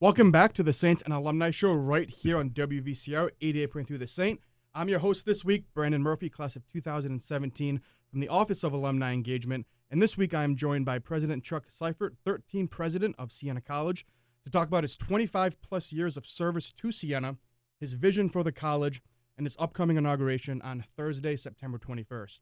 Welcome back to the Saints and Alumni Show right here on WVCR 88.3 The Saint. I'm your host this week, Brandon Murphy, class of 2017 from the Office of Alumni Engagement. And this week I am joined by President Chuck Seifert, 13th president of Siena College, to talk about his 25-plus years of service to Siena, his vision for the college, and its upcoming inauguration on Thursday, September 21st.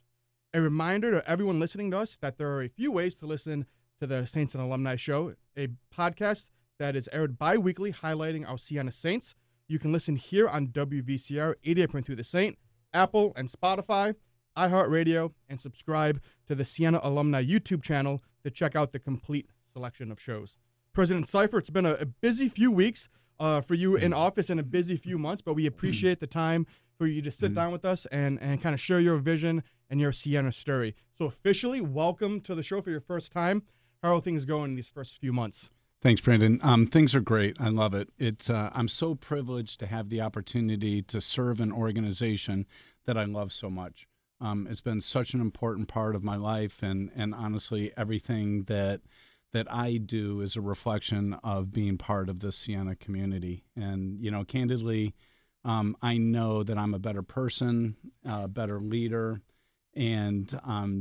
A reminder to everyone listening to us that there are a few ways to listen to the Saints and Alumni Show, a podcast that is aired bi-weekly highlighting our Siena Saints. You can listen here on WVCR 88.3 The Saint, Apple and Spotify, iHeartRadio, and subscribe to the Siena Alumni YouTube channel to check out the complete selection of shows. President Seifert, it's been a busy few weeks for you in office and a busy few months, but we appreciate the time for you to sit down with us and kind of share your vision and your Siena story. So officially, welcome to the show for your first time. How are things going in these first few months? Thanks, Brandon. Things are great. I love it. I'm so privileged to have the opportunity to serve an organization that I love so much. It's been such an important part of my life, and honestly, everything that I do is a reflection of being part of the Siena community. And, candidly, I know that I'm a better person, a better leader, and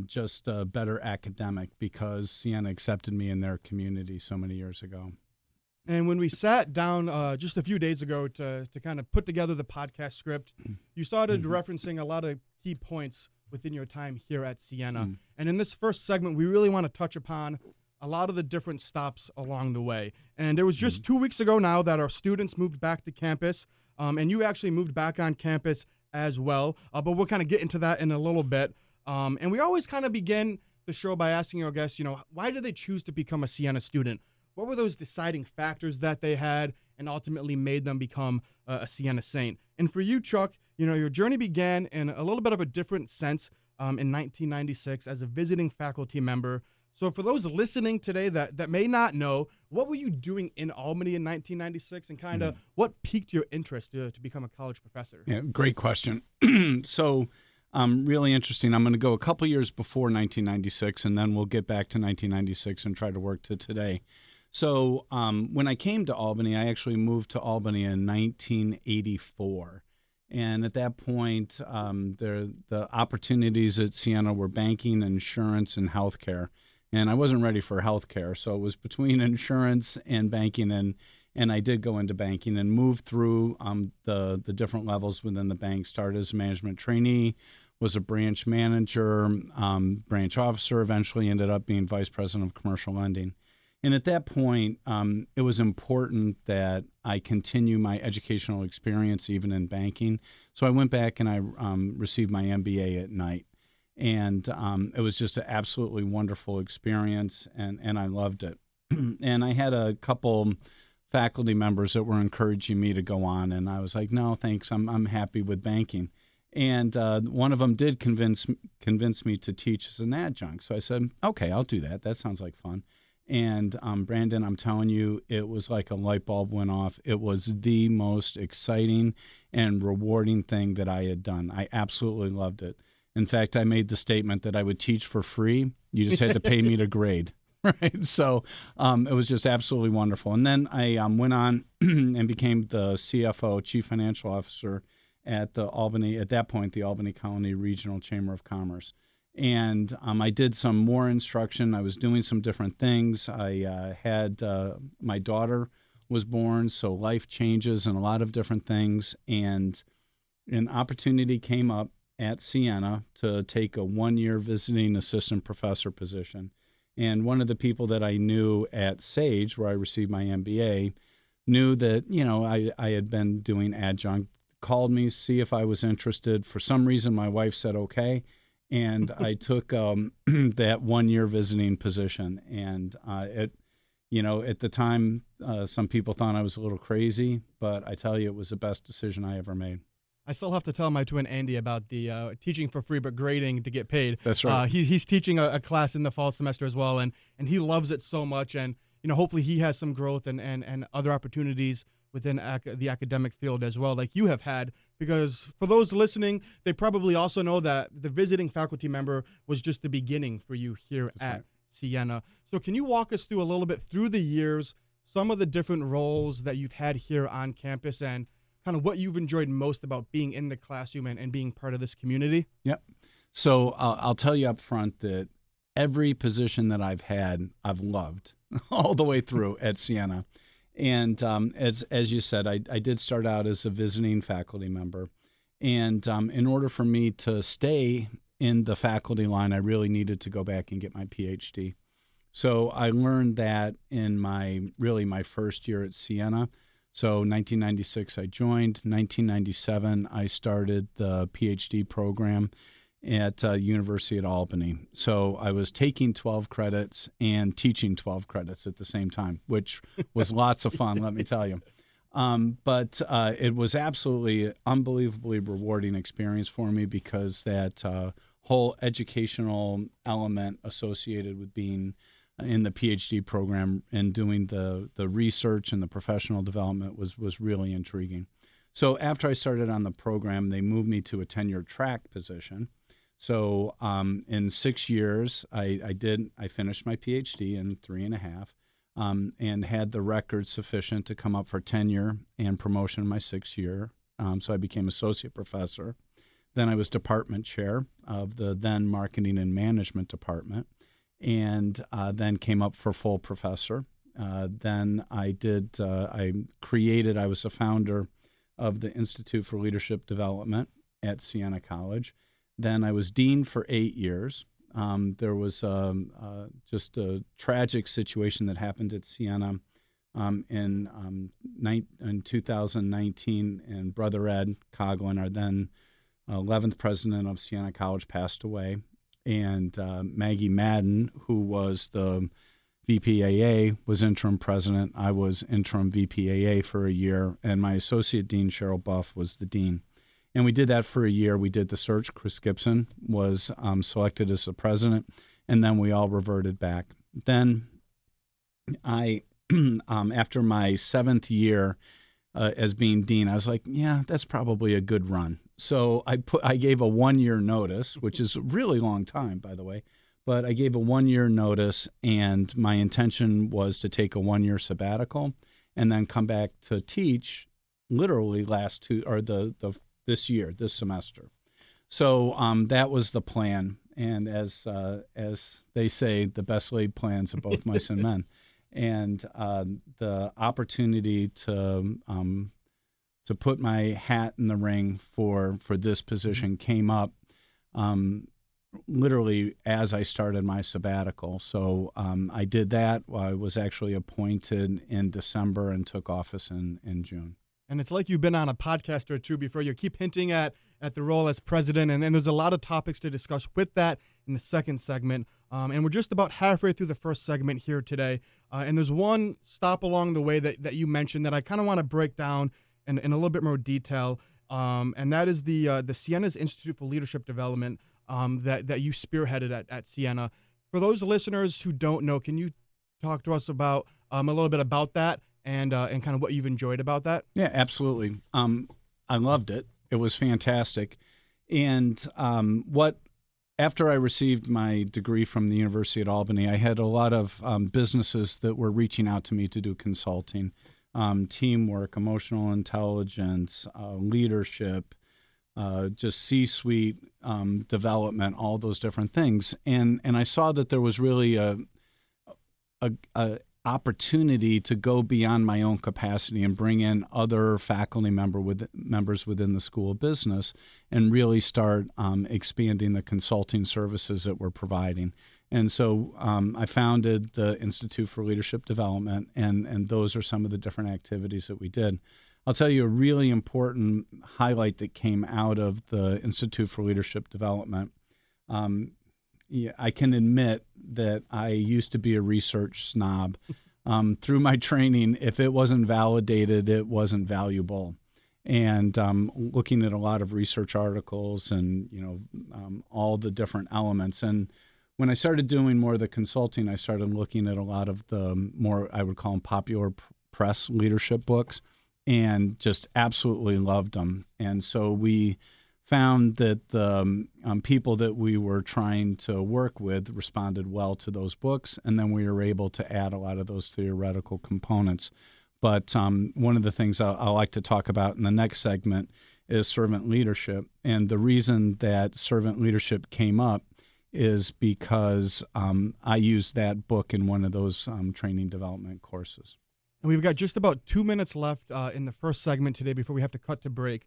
just a better academic because Siena accepted me in their community so many years ago. And when we sat down just a few days ago to kind of put together the podcast script, you started referencing a lot of key points within your time here at Siena. And in this first segment, we really want to touch upon a lot of the different stops along the way. And it was just 2 weeks ago now that our students moved back to campus, and you actually moved back on campus as well. But we'll kind of get into that in a little bit. And we always kind of begin the show by asking our guests, why did they choose to become a Siena student? What were those deciding factors that they had and ultimately made them become a Siena Saint? And for you, Chuck, your journey began in a little bit of a different sense in 1996 as a visiting faculty member. So for those listening today that may not know, what were you doing in Albany in 1996 and kind of what piqued your interest to become a college professor? Yeah, great question. So really interesting. I'm going to go a couple years before 1996, and then we'll get back to 1996 and try to work to today. So when I came to Albany, I actually moved to Albany in 1984. And at that point, the opportunities at Siena were banking, insurance, and healthcare. And I wasn't ready for healthcare, so it was between insurance and banking, and I did go into banking and moved through the different levels within the bank. Started as a management trainee, was a branch manager, branch officer, eventually ended up being vice president of commercial lending. And at that point, it was important that I continue my educational experience even in banking. So I went back and I received my MBA at night. And it was just an absolutely wonderful experience, and I loved it. And I had a couple faculty members that were encouraging me to go on, and I was like, no, thanks, I'm happy with banking. And one of them did convince me to teach as an adjunct. So I said, okay, I'll do that. That sounds like fun. And Brandon, I'm telling you, it was like a light bulb went off. It was the most exciting and rewarding thing that I had done. I absolutely loved it. In fact, I made the statement that I would teach for free. You just had to pay me to grade, right? So it was just absolutely wonderful. And then I went on and became the CFO, Chief Financial Officer, at the Albany, at that point, the Albany Colony Regional Chamber of Commerce. And I did some more instruction. I was doing some different things. I had my daughter was born, so life changes and a lot of different things. And an opportunity came up at Siena to take a one-year visiting assistant professor position. And one of the people that I knew at Sage, where I received my MBA, knew that, I had been doing adjunct, called me, see if I was interested. For some reason, my wife said okay, and I took that one-year visiting position. And at the time, some people thought I was a little crazy, but I tell you, it was the best decision I ever made. I still have to tell my twin Andy about the teaching for free but grading to get paid. That's right. He's teaching a class in the fall semester as well, and he loves it so much. And hopefully he has some growth and other opportunities within the academic field as well, like you have had. Because for those listening, they probably also know that the visiting faculty member was just the beginning for you here at Siena. So can you walk us through a little bit through the years some of the different roles that you've had here on campus and kind of what you've enjoyed most about being in the classroom and being part of this community? Yep. So I'll tell you up front that every position that I've had, I've loved all the way through at Siena. And as you said, I did start out as a visiting faculty member. And in order for me to stay in the faculty line, I really needed to go back and get my Ph.D. So I learned that in my first year at Siena. So 1996 I joined. 1997 I started the Ph.D. program at University at Albany. So I was taking 12 credits and teaching 12 credits at the same time, which was lots of fun, let me tell you. But it was absolutely unbelievably rewarding experience for me because that whole educational element associated with being in the PhD program and doing the research and the professional development was really intriguing. So after I started on the program, they moved me to a tenure track position. So in 6 years, I finished my PhD in 3.5, and had the record sufficient to come up for tenure and promotion in my 6th year. So I became associate professor. Then I was department chair of the then marketing and management department, and then came up for full professor. Then I was a founder of the Institute for Leadership Development at Siena College. Then I was dean for 8 years. There was just a tragic situation that happened at Siena in 2019, and Brother Ed Coughlin, our then 11th president of Siena College, passed away. And Maggie Madden, who was the VPAA, was interim president. I was interim VPAA for a year, and my associate dean, Cheryl Buff, was the dean. And we did that for a year. We did the search. Chris Gibson was selected as the president, and then we all reverted back. Then I, after my 7th year as being dean, I was like, yeah, that's probably a good run. So I gave a 1-year notice, which is a really long time, by the way. But I gave a 1-year notice, and my intention was to take a 1-year sabbatical and then come back to teach literally this semester. So that was the plan. And as they say, the best laid plans of both mice and men. And the opportunity to put my hat in the ring for this position came up literally as I started my sabbatical. So I did that. I was actually appointed in December and took office in June. And it's like you've been on a podcast or two before. You keep hinting at the role as president, and there's a lot of topics to discuss with that in the second segment. And we're just about halfway through the first segment here today. And there's one stop along the way that you mentioned that I kind of want to break down in a little bit more detail. And that is the Siena's Institute for Leadership Development that you spearheaded at Siena. For those listeners who don't know, can you talk to us about a little bit about that? And kind of what you've enjoyed about that? Yeah, absolutely. I loved it. It was fantastic. And after I received my degree from the University at Albany, I had a lot of businesses that were reaching out to me to do consulting, teamwork, emotional intelligence, leadership, just C-suite development, all those different things. And I saw that there was really a opportunity to go beyond my own capacity and bring in other faculty members within the School of Business and really start expanding the consulting services that we're providing. And so I founded the Institute for Leadership Development, and those are some of the different activities that we did. I'll tell you a really important highlight that came out of the Institute for Leadership Development. Yeah, I can admit that I used to be a research snob. Through my training, if it wasn't validated, it wasn't valuable. And looking at a lot of research articles and all the different elements. And when I started doing more of the consulting, I started looking at a lot of the more, I would call them popular press leadership books, and just absolutely loved them. And so we found that the people that we were trying to work with responded well to those books, and then we were able to add a lot of those theoretical components. But one of the things I like to talk about in the next segment is servant leadership. And the reason that servant leadership came up is because I used that book in one of those training development courses. And we've got just about 2 minutes left in the first segment today before we have to cut to break.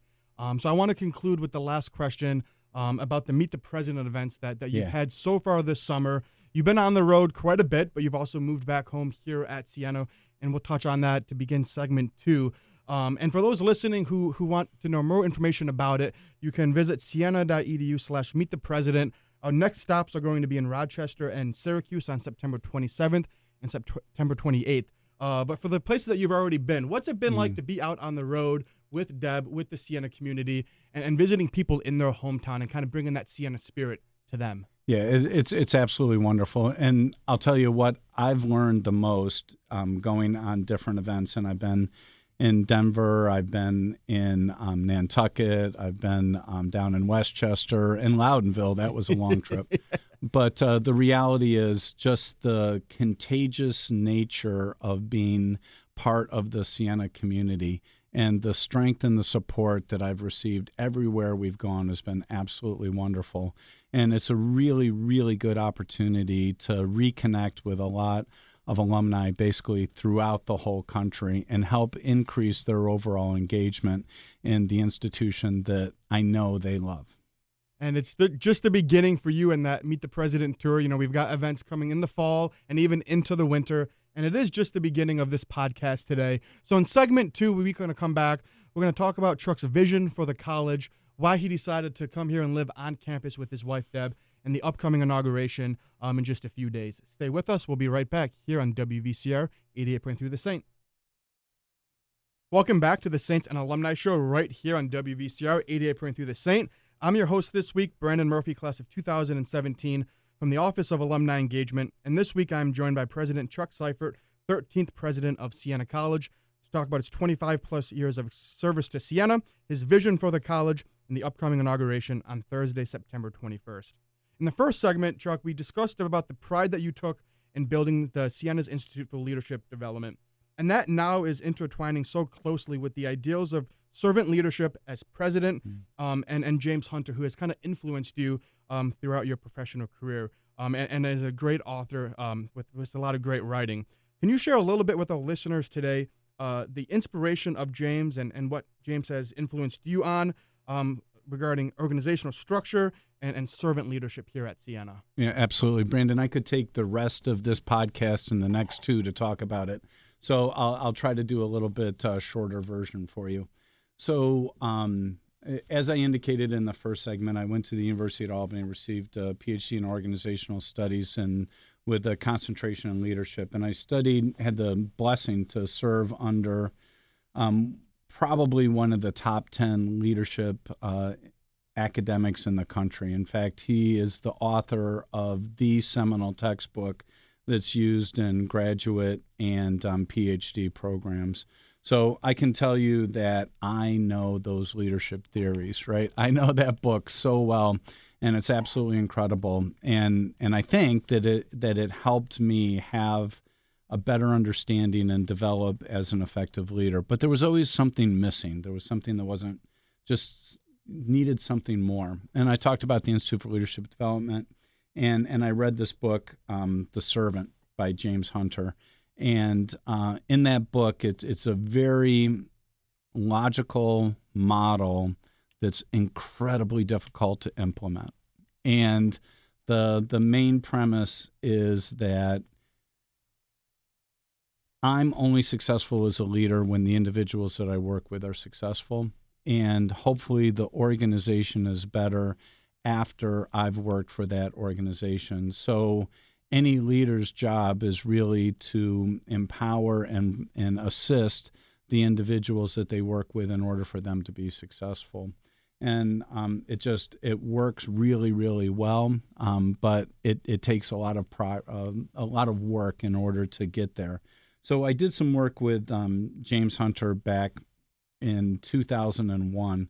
So I want to conclude with the last question about the Meet the President events that you've had so far this summer. You've been on the road quite a bit, but you've also moved back home here at Siena, and we'll touch on that to begin segment 2. And for those listening who want to know more information about it, you can visit siena.edu/meetthepresident. Our next stops are going to be in Rochester and Syracuse on September 27th and September 28th. But for the places that you've already been, what's it been like to be out on the road with Deb, with the Siena community, and visiting people in their hometown and kind of bringing that Siena spirit to them? Yeah, it's absolutely wonderful. And I'll tell you what I've learned the most going on different events, and I've been in Denver, I've been in Nantucket, I've been down in Westchester and Loudonville. That was a long trip. But the reality is just the contagious nature of being part of the Siena community, and the strength and the support that I've received everywhere we've gone has been absolutely wonderful. And it's a really, really good opportunity to reconnect with a lot of alumni basically throughout the whole country and help increase their overall engagement in the institution that I know they love. And it's just the beginning for you in that Meet the President tour. You know, we've got events coming in the fall and even into the winter. And it is just the beginning of this podcast today. So in segment 2, we're going to come back. We're going to talk about Chuck's vision for the college, why he decided to come here and live on campus with his wife, Deb, and the upcoming inauguration in just a few days. Stay with us. We'll be right back here on WVCR 88.3 The Saint. Welcome back to the Saints and Alumni Show right here on WVCR 88.3 The Saint. I'm your host this week, Brandon Murphy, class of 2017, from the Office of Alumni Engagement. And this week I'm joined by President Chuck Seifert, 13th president of Siena College, to talk about its 25-plus years of service to Siena, his vision for the college, and the upcoming inauguration on Thursday, September 21st. In the first segment, Chuck, we discussed about the pride that you took in building the Siena's Institute for Leadership Development. And that now is intertwining so closely with the ideals of servant leadership as president, and James Hunter, who has kind of influenced you throughout your professional career, and is a great author with a lot of great writing. Can you share a little bit with our listeners today the inspiration of James and what James has influenced you on regarding organizational structure and servant leadership here at Siena? Yeah, absolutely. Brandon, I could take the rest of this podcast and the next 2 to talk about it. So I'll try to do a little bit shorter version for you. So as I indicated in the first segment, I went to the University of Albany, received a Ph.D. in organizational studies and with a concentration in leadership. And I had the blessing to serve under probably one of the top 10 leadership academics in the country. In fact, he is the author of the seminal textbook that's used in graduate and Ph.D. programs. So I can tell you that I know those leadership theories, right? I know that book so well, and it's absolutely incredible. And I think that it helped me have a better understanding and develop as an effective leader. But there was always something missing. There was something that wasn't just needed something more. And I talked about the Institute for Leadership Development, and I read this book, The Servant by James Hunter. And in that book, it's a very logical model that's incredibly difficult to implement. And the main premise is that I'm only successful as a leader when the individuals that I work with are successful. And hopefully the organization is better after I've worked for that organization. So any leader's job is really to empower and assist the individuals that they work with in order for them to be successful. And it works really, really well, but it takes a lot of work in order to get there. So I did some work with James Hunter back in 2001,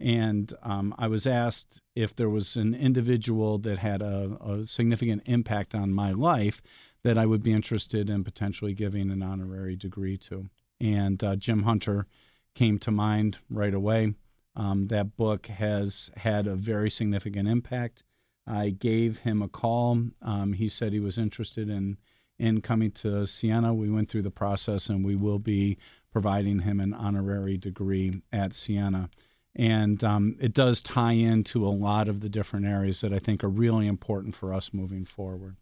And I was asked if there was an individual that had a significant impact on my life that I would be interested in potentially giving an honorary degree to. And Jim Hunter came to mind right away. That book has had a very significant impact. I gave him a call. He said he was interested in coming to Siena. We went through the process, and we will be providing him an honorary degree at Siena. And it does tie into a lot of the different areas that I think are really important for us moving forward.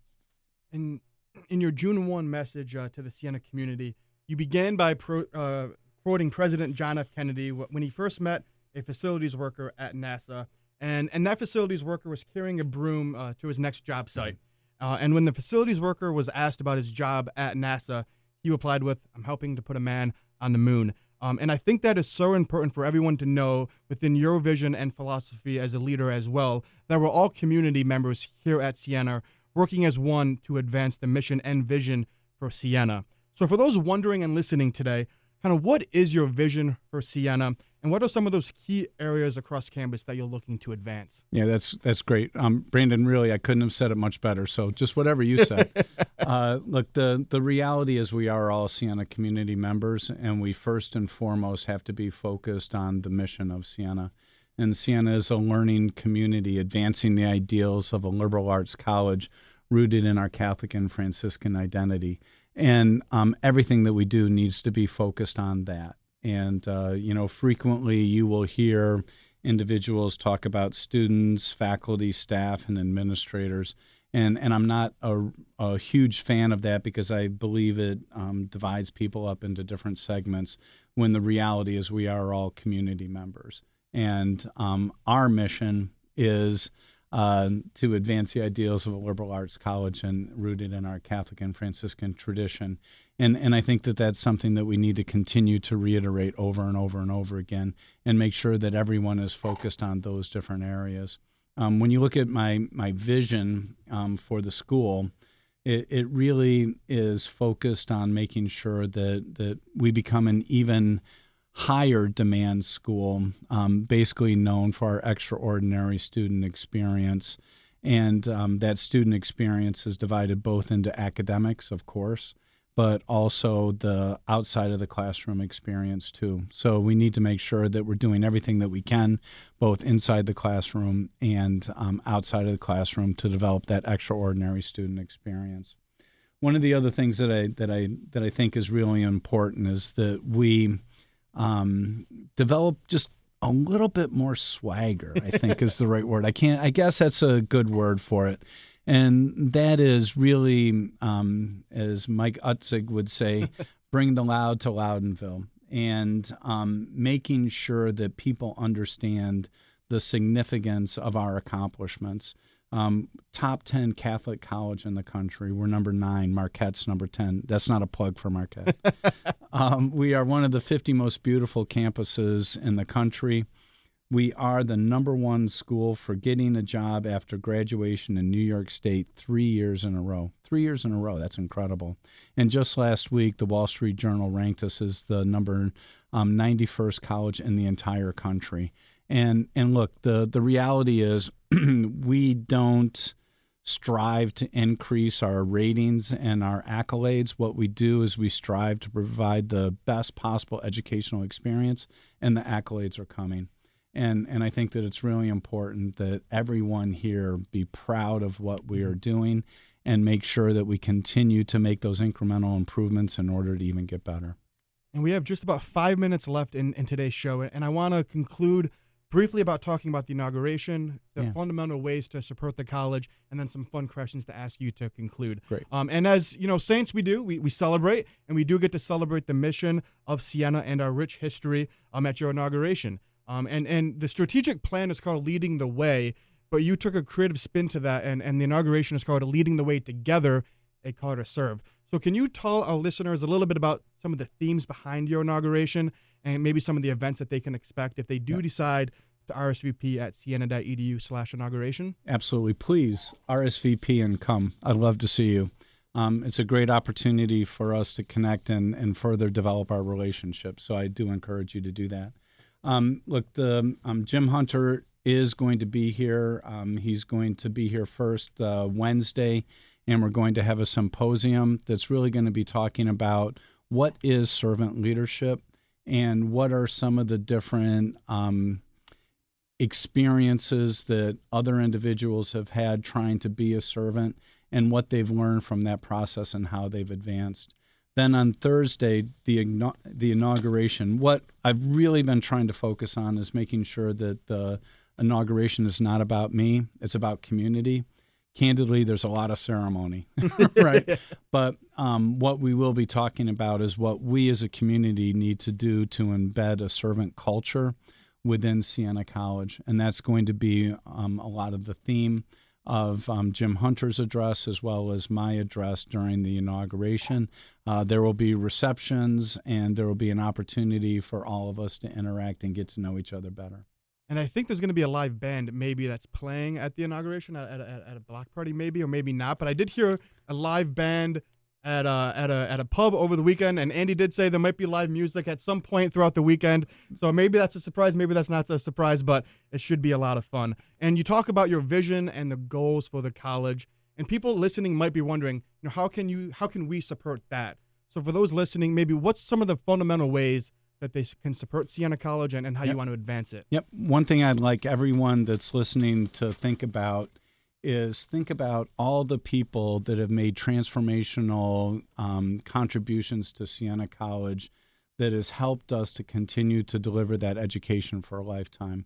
And in your June 1 message to the Siena community, you began by quoting President John F. Kennedy when he first met a facilities worker at NASA. And that facilities worker was carrying a broom to his next job site. And when the facilities worker was asked about his job at NASA, he replied with, "I'm helping to put a man on the moon." And I think that is so important for everyone to know within your vision and philosophy as a leader as well, that we're all community members here at Siena, working as one to advance the mission and vision for Siena. So for those wondering and listening today, kind of what is your vision for Siena, and what are some of those key areas across campus that you're looking to advance? Yeah, that's great. Brandon, really, I couldn't have said it much better. So just whatever you said. Look, the reality is we are all Siena community members, and we first and foremost have to be focused on the mission of Siena. And Siena is a learning community advancing the ideals of a liberal arts college rooted in our Catholic and Franciscan identity. And everything that we do needs to be focused on that. And, frequently you will hear individuals talk about students, faculty, staff, and administrators. And I'm not a huge fan of that because I believe it divides people up into different segments when the reality is we are all community members. And our mission is to advance the ideals of a liberal arts college and rooted in our Catholic and Franciscan tradition. And I think that that's something that we need to continue to reiterate over and over and over again and make sure that everyone is focused on those different areas. When you look at my vision for the school, it really is focused on making sure that we become an even higher demand school, basically known for our extraordinary student experience. And that student experience is divided both into academics, of course, but also the outside of the classroom experience too. So we need to make sure that we're doing everything that we can, both inside the classroom and outside of the classroom, to develop that extraordinary student experience. One of the other things that I think is really important is that we develop just a little bit more swagger, I think is the right word. I guess that's a good word for it. And that is really, as Mike Utzig would say, bring the loud to Loudonville, and making sure that people understand the significance of our accomplishments. Top 10 Catholic college in the country. We're number 9. Marquette's number 10. That's not a plug for Marquette. We are one of the 50 most beautiful campuses in the country. We are the number 1 school for getting a job after graduation in New York State 3 years in a row. 3 years in a row. That's incredible. And just last week, the Wall Street Journal ranked us as the number 91st college in the entire country. And look, the reality is we don't strive to increase our ratings and our accolades. What we do is we strive to provide the best possible educational experience, and the accolades are coming. And I think that it's really important that everyone here be proud of what we are doing and make sure that we continue to make those incremental improvements in order to even get better. And we have just about 5 minutes left in today's show, and I want to conclude briefly about talking about the inauguration, the fundamental ways to support the college, and then some fun questions to ask you to conclude. Great. And as Saints, we celebrate, and we do get to celebrate the mission of Siena and our rich history at your inauguration. And the strategic plan is called Leading the Way, but you took a creative spin to that, and the inauguration is called Leading the Way Together, a call to serve. So can you tell our listeners a little bit about some of the themes behind your inauguration and maybe some of the events that they can expect if they do decide to RSVP at siena.edu/inauguration? Absolutely. Please RSVP and come. I'd love to see you. It's a great opportunity for us to connect and further develop our relationship. So I do encourage you to do that. Look, the Jim Hunter is going to be here. He's going to be here first Wednesday, and we're going to have a symposium that's really going to be talking about what is servant leadership and what are some of the different experiences that other individuals have had trying to be a servant and what they've learned from that process and how they've advanced. Then on Thursday, the inauguration, what I've really been trying to focus on is making sure that the inauguration is not about me, it's about community. Candidly, there's a lot of ceremony, right? But what we will be talking about is what we as a community need to do to embed a servant culture within Siena College. And that's going to be a lot of the theme of Jim Hunter's address as well as my address during the inauguration. There will be receptions, and there will be an opportunity for all of us to interact and get to know each other better. And I think there's going to be a live band maybe that's playing at the inauguration at a block party maybe, or maybe not. But I did hear a live band at a pub over the weekend, and Andy did say there might be live music at some point throughout the weekend. So maybe that's a surprise, maybe that's not a surprise, but it should be a lot of fun. And you talk about your vision and the goals for the college, and people listening might be wondering, how can we support that? So for those listening, maybe what's some of the fundamental ways that they can support Siena College and how you want to advance it? Yep. One thing I'd like everyone that's listening to think about is think about all the people that have made transformational contributions to Siena College that has helped us to continue to deliver that education for a lifetime.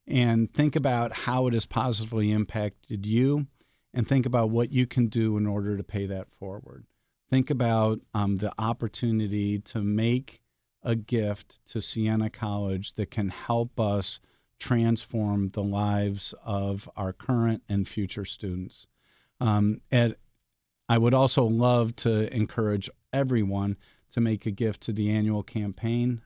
And think about how it has positively impacted you, and think about what you can do in order to pay that forward. Think about the opportunity to make a gift to Siena College that can help us transform the lives of our current and future students. And I would also love to encourage everyone to make a gift to the annual campaign.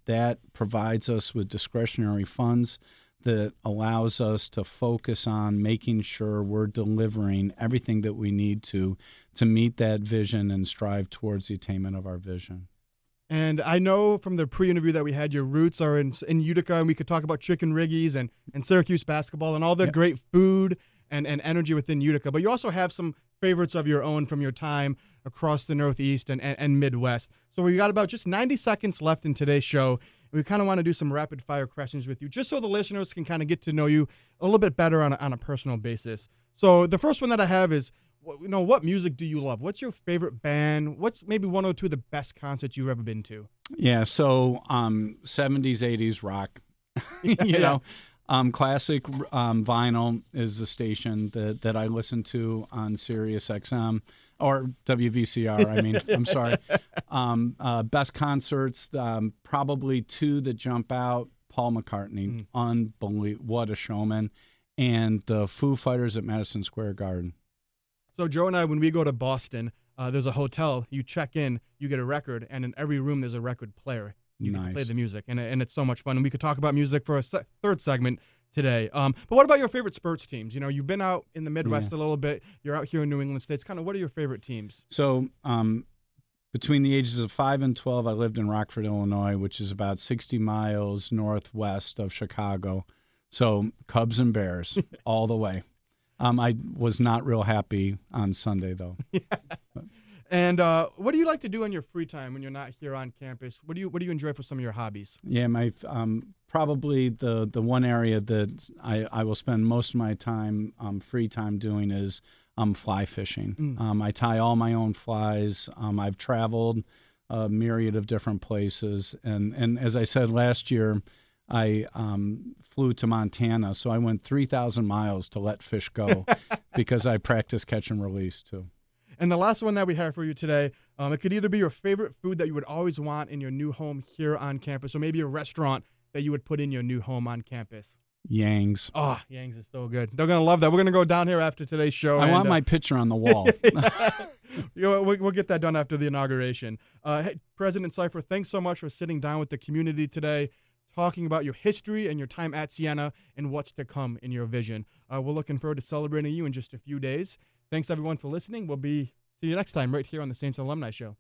That provides us with discretionary funds that allows us to focus on making sure we're delivering everything that we need to meet that vision and strive towards the attainment of our vision. And I know from the pre-interview that we had, your roots are in Utica, and we could talk about Chicken Riggies and Syracuse basketball and all the great food and energy within Utica. But you also have some favorites of your own from your time across the Northeast and Midwest. So we got about just 90 seconds left in today's show. We kind of want to do some rapid-fire questions with you, just so the listeners can kind of get to know you a little bit better on a personal basis. So the first one that I have is, what music do you love? What's your favorite band? What's maybe one or two of the best concerts you've ever been to? Yeah, so 70s, 80s rock. Classic vinyl is the station that I listen to on Sirius XM or WVCR. I mean, I'm sorry. Best concerts, probably two that jump out. Paul McCartney, unbelievable, what a showman, and the Foo Fighters at Madison Square Garden. So Joe and I, when we go to Boston, there's a hotel. You check in, you get a record, and in every room there's a record player. You can play the music, and it's so much fun. And we could talk about music for a third segment today. But what about your favorite sports teams? You've been out in the Midwest a little bit. You're out here in New England States. Kind of what are your favorite teams? So between the ages of 5 and 12, I lived in Rockford, Illinois, which is about 60 miles northwest of Chicago. So Cubs and Bears all the way. I was not real happy on Sunday, though. And what do you like to do in your free time when you're not here on campus? What do you enjoy for some of your hobbies? Yeah, my probably the one area that I will spend most of my time, free time doing is fly fishing. I tie all my own flies. I've traveled a myriad of different places, and as I said last year, I flew to Montana, so I went 3,000 miles to let fish go because I practice catch and release too. And the last one that we have for you today, it could either be your favorite food that you would always want in your new home here on campus, or maybe a restaurant that you would put in your new home on campus. Yangs. Oh, Yangs is so good. They're going to love that. We're going to go down here after today's show. I want my picture on the wall. We'll get that done after the inauguration. Hey, President Seifert, thanks so much for sitting down with the community today, talking about your history and your time at Siena and what's to come in your vision. We're looking forward to celebrating you in just a few days. Thanks, everyone, for listening. See you next time right here on the Saints Alumni Show.